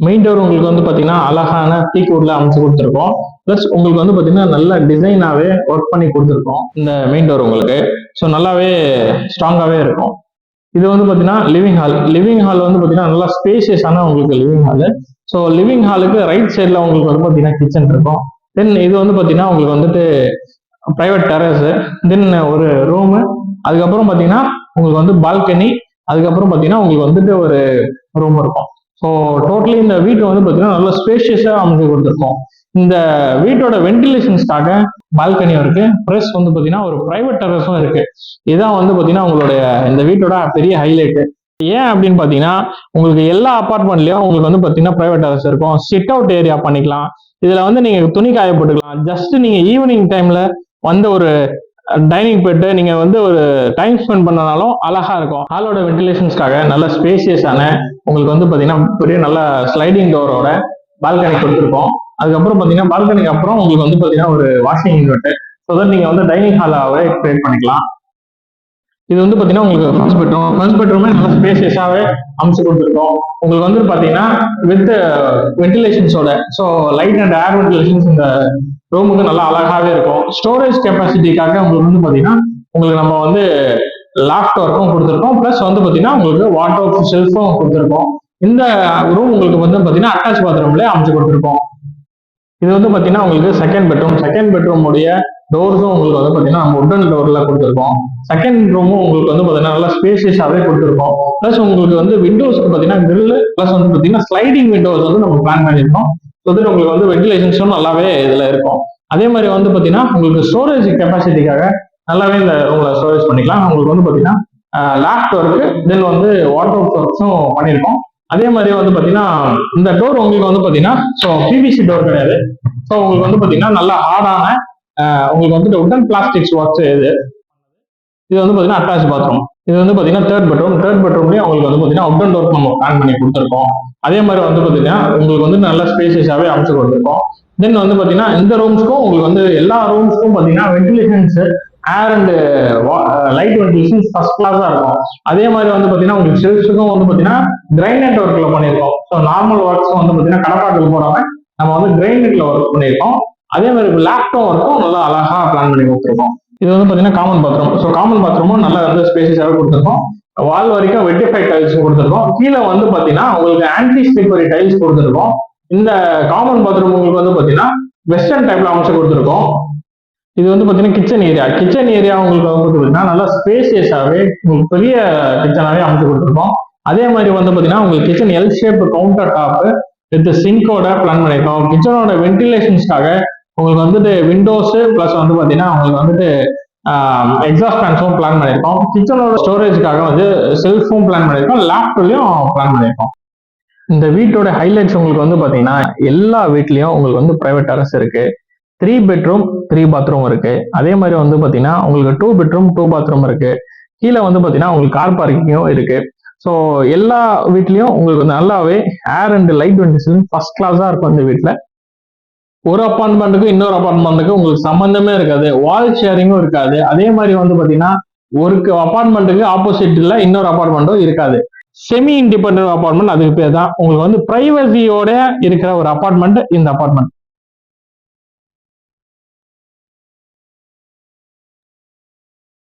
Main door உங்களுக்கு வந்து பார்த்தீங்கன்னா அழகான டீக் வுட்ல அமைச்சு கொடுத்துருக்கோம். ப்ளஸ் உங்களுக்கு வந்து பார்த்தீங்கன்னா நல்ல டிசைனாகவே ஒர்க் பண்ணி கொடுத்துருக்கோம் இந்த மெயின் டோர் உங்களுக்கு. ஸோ நல்லாவே ஸ்ட்ராங்காகவே இருக்கும். இது வந்து பார்த்தீங்கன்னா லிவிங் ஹால். லிவிங் ஹால் வந்து பார்த்தீங்கன்னா நல்லா ஸ்பேசியஸான உங்களுக்கு லிவிங் ஹால். ஸோ லிவிங் ஹாலுக்கு ரைட் சைடில் உங்களுக்கு வந்து பார்த்தீங்கன்னா கிச்சன் இருக்கும். தென் இது வந்து பார்த்தீங்கன்னா உங்களுக்கு வந்துட்டு பிரைவேட் டெரஸ், தென் ஒரு ரூமு, அதுக்கப்புறம் பார்த்தீங்கன்னா உங்களுக்கு வந்து பால்கனி, அதுக்கப்புறம் பார்த்தீங்கன்னா உங்களுக்கு வந்துட்டு ஒரு ரூம் இருக்கும். ஸோ டோட்டலி இந்த வீட்டு வந்து பார்த்தீங்கன்னா நல்லா ஸ்பேஷியஸாக அமைச்சு கொடுத்துருக்கோம். இந்த வீட்டோட வென்டிலேஷன்ஸ்க்காக பால்கனியும் இருக்கு, ப்ளஸ் வந்து பார்த்தீங்கன்னா ஒரு பிரைவேட் டெரஸும் இருக்கு. இதான் வந்து பார்த்தீங்கன்னா உங்களுடைய இந்த வீட்டோட பெரிய ஹைலைட். ஏன் அப்படின்னு பார்த்தீங்கன்னா உங்களுக்கு எல்லா அபார்ட்மெண்ட்லயும் உங்களுக்கு வந்து பார்த்தீங்கன்னா பிரைவேட் டெரஸ் இருக்கும், சிட் அவுட் ஏரியா பண்ணிக்கலாம். இதுல வந்து நீங்க துணி காய போட்டுக்கலாம். ஜஸ்ட் நீங்க ஈவினிங் டைம்ல வந்து ஒரு டைனிங் போயிட்டு நீங்க வந்து ஒரு டைம் ஸ்பெண்ட் பண்ணனாலும் அழகா இருக்கும். ஹாலோட வென்டிலேஷன்ஸ்க்காக நல்ல ஸ்பேசியஸான உங்களுக்கு வந்து பாத்தீங்கன்னா பெரிய நல்ல ஸ்லைடிங் டோரோட பால்கனி கொடுத்துருக்கோம். அதுக்கப்புறம் பாத்தீங்கன்னா பால்கனிக்கு அப்புறம் உங்களுக்கு வந்து பாத்தீங்கன்னா ஒரு வாஷிங் யூனிட், ஸோ தட் நீங்க வந்து டைனிங் ஹாலாவே கிரியேட் பண்ணிக்கலாம். இது வந்து பாத்தீங்கன்னா உங்களுக்கு ஃபர்ஸ்ட் பெட்ரூமே நல்ல ஸ்பேசியஸாவே அமைச்சு கொடுத்துருக்கோம். உங்களுக்கு வந்து பாத்தீங்கன்னா வித் வென்டிலேஷன்ஸோட, so light and air ventilations இந்த ரூமுக்கு நல்லா அழகாவே இருக்கும். ஸ்டோரேஜ் கெப்பாசிட்டிக்காக உங்களுக்கு வந்து பாத்தீங்கன்னா உங்களுக்கு நம்ம வந்து லாஃப்ட் ஒர்க்கும் கொடுத்துருக்கோம். பிளஸ் வந்து பாத்தீங்கன்னா உங்களுக்கு வாட்டர் ஷெல்ஃபும் கொடுத்துருக்கோம். இந்த ரூம் உங்களுக்கு வந்து பாத்தீங்கன்னா அட்டாச் பாத்ரூம்லேயே அமைச்சு கொடுத்துருக்கோம். இது வந்து பாத்தீங்கன்னா உங்களுக்கு செகண்ட் பெட்ரூம் உடைய டோர்ஸும் உங்களுக்கு வந்து பாத்தீங்கன்னா நம்ம உட்டன் டோர்ல கொடுத்துருக்கோம். செகண்ட் ரூமும் உங்களுக்கு வந்து பாத்தீங்கன்னா நல்லா ஸ்பேசியஸாவே கொடுத்துருக்கோம். பிளஸ் உங்களுக்கு வந்து விண்டோஸ்க்கு பாத்தீங்கன்னா கிரில், பிளஸ் வந்து பாத்தீங்கன்னா ஸ்லைடிங் விண்டோஸ் வந்து நம்ம பிளான் பண்ணியிருக்கோம். ஸோ தட் உங்களுக்கு வந்து வென்டிலேஷன்ஸும் நல்லாவே இதுல இருக்கும். அதே மாதிரி வந்து பாத்தீங்கன்னா உங்களுக்கு ஸ்டோரேஜ் கெப்பாசிட்டிக்காக நல்லாவே இந்த ரூம்ல ஸ்டோரேஜ் பண்ணிக்கலாம். உங்களுக்கு வந்து பாத்தீங்கன்னா லாஃப்ட் ஒர்க்கு, தென் வந்து வாட்டர் ஒர்க்ஸும் பண்ணியிருக்கோம். அதே மாதிரி வந்து பாத்தீங்கன்னா இந்த டோர் உங்களுக்கு வந்து பாத்தீங்கன்னா ஸோ பிவிசி டோர் கிடையாது. ஸோ உங்களுக்கு வந்து பாத்தீங்கன்னா நல்லா ஹார்டான உங்களுக்கு வந்துட்டு உட்டன் பிளாஸ்டிக்ஸ் ஒர்க்ஸ் இது வந்து பாத்தீங்கன்னா அட்டாச் பாத்ரூம். இது வந்து பாத்தீங்கன்னா தேர்ட் பெட்ரூம்லயும் உங்களுக்கு வந்து பாத்தீங்கன்னா உட்டன் டோர் நம்ம பிளான் பண்ணி கொடுத்துருக்கோம். அதே மாதிரி வந்து பாத்தீங்கன்னா உங்களுக்கு வந்து நல்ல ஸ்பேசியஸாவே அமைச்சு கொடுத்துருக்கோம். தென் வந்து பாத்தீங்கன்னா இந்த ரூம்ஸ்க்கும் உங்களுக்கு வந்து எல்லா ரூம்ஸ்க்கும் பாத்தீங்கன்னா ventilations, air and light ventilation first கிளாஸா இருக்கும். அதே மாதிரி வந்து பாத்தீங்கன்னா உங்களுக்கு ஷெல்ஃப்ஸுக்கும் வந்து பாத்தீங்கன்னா கிரைனைட் ஒர்க்ல பண்ணியிருக்கோம். ஸோ நார்மல் ஒர்க்ஸ் வந்து பாத்தீங்கன்னா கடப்பாட்டில் போடாம நம்ம வந்து கிரைனைட்ல ஒர்க் பண்ணியிருக்கோம். அதே மாதிரி லேப்டாப் ஒர்க்கும் நல்லா அழகா பிளான் பண்ணி கொடுத்துருக்கோம். இது வந்து பாத்தீங்கன்னா காமன் பாத்ரூம். ஸோ காமன் பாத்ரூமும் நல்லா வந்து ஸ்பேசியஸாவே கொடுத்துருக்கோம். வால் வரைக்கும் வெட்டிஃபை டைல்ஸ் கொடுத்துருக்கோம். கீழே வந்து பாத்தீங்கன்னா உங்களுக்கு ஆன்டி ஸ்லிப்பரி டைல்ஸ் கொடுத்துருக்கோம். இந்த காமன் பாத்ரூம் உங்களுக்கு வந்து பாத்தீங்கன்னா வெஸ்டர்ன் டைப்ல அமைச்சு கொடுத்துருக்கோம். இது வந்து பாத்தீங்கன்னா கிச்சன் ஏரியா உங்களுக்கு வந்து பாத்தீங்கன்னா நல்லா ஸ்பேசியஸாவே உங்களுக்கு பெரிய கிச்சனாவே அமைச்சு கொடுத்துருக்கோம். அதே மாதிரி வந்து பாத்தீங்கன்னா உங்களுக்கு kitchen L shape counter top with சிங்கோட பிளான் பண்ணிருக்கோம். கிச்சனோட வென்டிலேஷன்ஸ்க்காக உங்களுக்கு வந்துட்டு விண்டோஸ், பிளஸ் வந்து பாத்தீங்கன்னா உங்களுக்கு வந்துட்டு எக்ஸாஸ்ட் ஃபேன்ஸும் பிளான் பண்ணிருக்கோம். கிச்சனோட ஸ்டோரேஜ்க்காக வந்து செல்ஃபும் பிளான் பண்ணிருக்கோம், லேப்டாப்லயும் பிளான் பண்ணிருக்கோம். இந்த வீட்டோட ஹைலைட்ஸ் உங்களுக்கு வந்து பாத்தீங்கன்னா எல்லா வீட்லயும் உங்களுக்கு வந்து பிரைவேட் டெரஸ் இருக்கு, 3 பெட்ரூம் 3 பாத்ரூம் இருக்கு. அதே மாதிரி வந்து பாத்தீங்கன்னா உங்களுக்கு 2 பெட்ரூம் 2 பாத்ரூம் இருக்கு. கீழே வந்து பாத்தீங்கன்னா உங்களுக்கு கார் பார்க்கிங்கும் இருக்கு. ஸோ எல்லா வீட்லயும் உங்களுக்கு நல்லாவே ஏர் அண்ட் லைட் வென்டிலேஷன் ஃபர்ஸ்ட் கிளாஸா இருக்கும். இந்த வீட்டுல ஒரு அபார்ட்மெண்ட்டுக்கும் இன்னொரு அபார்ட்மெண்ட்டுக்கும் உங்களுக்கு சம்பந்தமே இருக்காது, வால் ஷேரிங்கும் இருக்காது. அதே மாதிரி வந்து பாத்தீங்கன்னா ஒரு அபார்ட்மெண்ட்டுக்கு ஆப்போசிட்ல இன்னொரு அபார்ட்மெண்ட்டும் இருக்காது. செமி இண்டிபெண்டன்ட் அபார்ட்மெண்ட், அதுக்கு பேர் தான் உங்களுக்கு வந்து பிரைவசியோட இருக்கிற ஒரு அபார்ட்மெண்ட் இந்த அபார்ட்மெண்ட்.